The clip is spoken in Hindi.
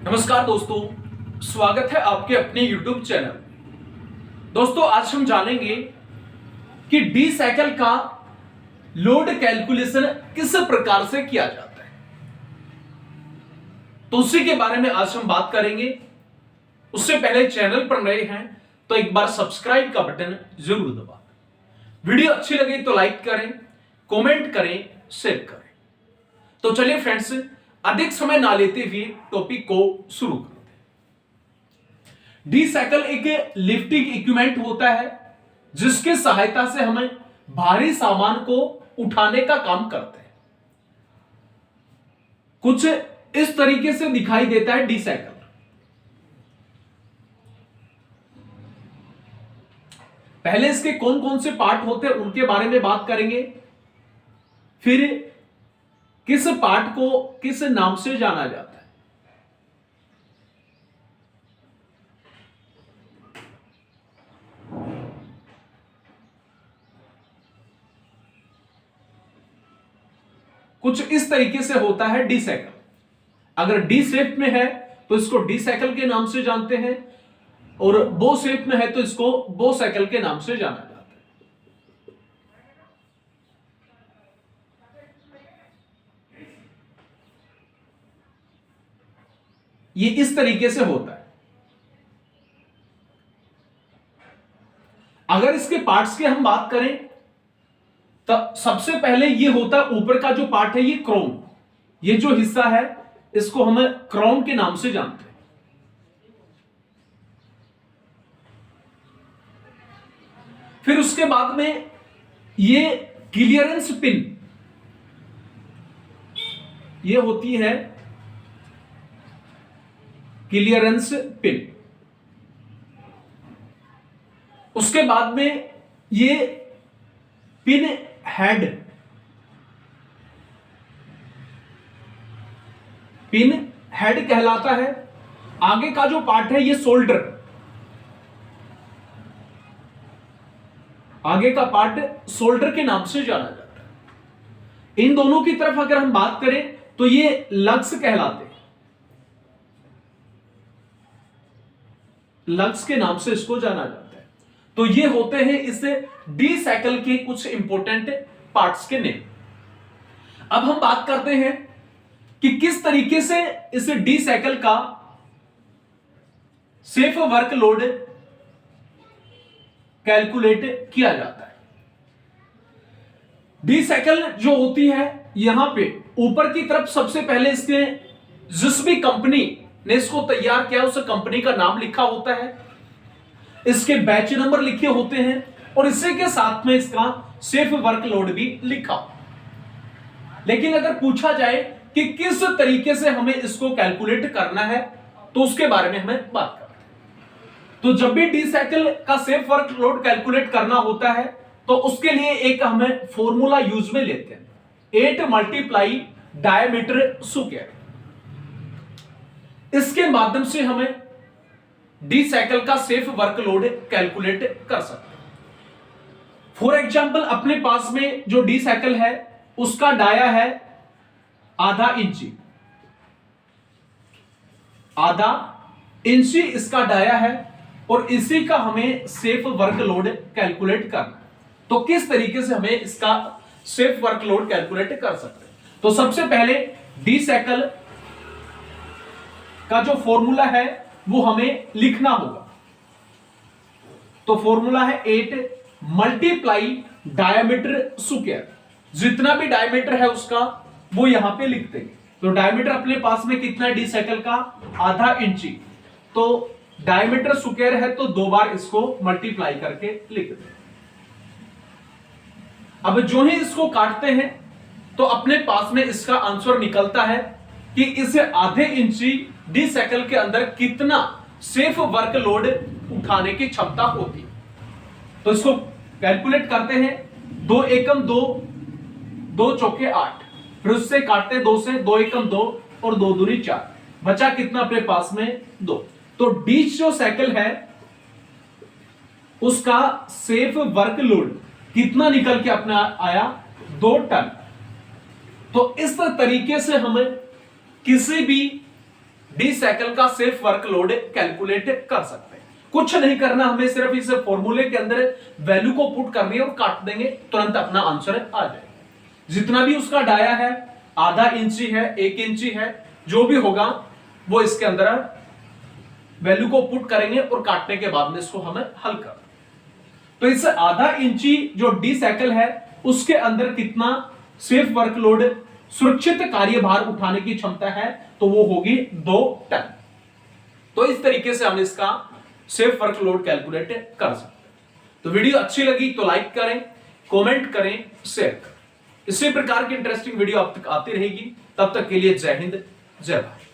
नमस्कार दोस्तों, स्वागत है आपके अपने YouTube चैनल। दोस्तों, आज हम जानेंगे कि डी साइकिल का लोड कैलकुलेशन किस प्रकार से किया जाता है। तो उसी के बारे में आज हम बात करेंगे। उससे पहले चैनल पर नए हैं तो एक बार सब्सक्राइब का बटन जरूर दबा दें। वीडियो अच्छी लगी तो लाइक करें, कमेंट करें, शेयर करें। तो चलिए फ्रेंड्स, अधिक समय ना लेते हुए टॉपिक को शुरू करते हैं। डी साइकिल एक लिफ्टिंग इक्विपमेंट होता है जिसके सहायता से हमें भारी सामान को उठाने का काम करते हैं। कुछ इस तरीके से दिखाई देता है डी साइकिल। पहले इसके कौन कौन से पार्ट होते हैं उनके बारे में बात करेंगे, फिर किस पार्ट को किस नाम से जाना जाता है। कुछ इस तरीके से होता है डी साइकिल। अगर डी शेप में है तो इसको डी साइकिल के नाम से जानते हैं, और बो शेप में है तो इसको बो साइकिल के नाम से जाना जाता है। ये इस तरीके से होता है। अगर इसके पार्ट्स की हम बात करें तो सबसे पहले ये होता है, ऊपर का जो पार्ट है ये क्रोम, ये जो हिस्सा है इसको हम क्रोम के नाम से जानते हैं। फिर उसके बाद में ये क्लियरेंस पिन, ये होती है क्लियरेंस पिन। उसके बाद में ये पिन हेड, पिन हेड कहलाता है। आगे का जो पार्ट है ये सोल्डर, आगे का पार्ट सोल्डर के नाम से जाना जाता है। इन दोनों की तरफ अगर हम बात करें तो ये लग्स कहलाते हैं। लग्स के नाम से इसको जाना जाता है। तो ये होते हैं इस डी साइकिल के कुछ इंपॉर्टेंट पार्ट्स के नेम। अब हम बात करते हैं कि किस तरीके से इस डी साइकिल का सेफ वर्क लोड कैलकुलेट किया जाता है। डी साइकिल जो होती है, यहां पे ऊपर की तरफ सबसे पहले इसके जिस भी कंपनी ने इसको तैयार किया उस कंपनी का नाम लिखा होता है, इसके बैच नंबर लिखे होते हैं, और इसी के साथ में इसका सेफ वर्कलोड भी लिखा। लेकिन अगर पूछा जाए कि किस तरीके से हमें इसको कैलकुलेट करना है तो उसके बारे में हमें बात करते हैं। तो जब भी डी साइकिल का सेफ वर्कलोड कैलकुलेट करना होता है तो उसके लिए एक हमें फॉर्मूला यूज में लेते हैं, 8 मल्टीप्लाई डायमीटर स्क्वायर। इसके माध्यम से हमें डी साइकिल का सेफ वर्कलोड कैलकुलेट कर सकते हैं। फॉर एग्जांपल, अपने पास में जो डी साइकिल है उसका डाया है आधा इंची, आधा इंची इसका डाया है, और इसी का हमें सेफ वर्कलोड कैलकुलेट करना। तो किस तरीके से हमें इसका सेफ वर्कलोड कैलकुलेट कर सकते हैं। तो सबसे पहले डी साइकिल का जो फॉर्मूला है वो हमें लिखना होगा। तो फॉर्मूला है 8 मल्टीप्लाई डायमीटर स्क्वायर। जितना भी डायमीटर है उसका वो यहां पे लिख देंगे। तो डायमीटर अपने पास में कितना है डी साइकिल का, आधा इंची। तो डायमीटर स्क्वायर है तो 2 बार इसको मल्टीप्लाई करके लिख दें। अब जो ही इसको काटते हैं तो अपने पास में इसका आंसर निकलता है कि इस आधे इंची डी साइकिल के अंदर कितना सेफ वर्कलोड उठाने की क्षमता होती है। तो इसको कैलकुलेट करते हैं। 2 एकम 2, 2 चौके 8, फिर उससे काटते 2 से, 2 एकम 2 और 2 दूनी 4, बचा कितना अपने पास में 2। तो डी जो साइकिल है उसका सेफ वर्कलोड कितना निकल के अपना आया, 2 टन। तो इस तरीके से हमें किसी भी डी साइकिल का सेफ वर्कलोड कैलकुलेट कर सकते हैं। कुछ नहीं करना, हमें सिर्फ इस फॉर्मूले के अंदर वैल्यू को पुट करनी है और काट देंगे, तुरंत अपना आंसर आ जाएगा। जितना भी उसका डाया है, आधा इंची है, 1 इंची है, जो भी होगा वो इसके अंदर वैल्यू को पुट करेंगे और काटने के बाद में इसको हमें हल कर। तो इस आधा इंची जो डी साइकिल है उसके अंदर कितना सेफ वर्कलोड, सुरक्षित कार्यभार उठाने की क्षमता है, तो वो होगी 2 टन। तो इस तरीके से हम इसका सेफ वर्कलोड कैलकुलेट कर सकते हैं। तो वीडियो अच्छी लगी तो लाइक करें, कमेंट करें, शेयर करें। इसी प्रकार की इंटरेस्टिंग वीडियो अब तक आती रहेगी। तब तक के लिए जय हिंद, जय भारत।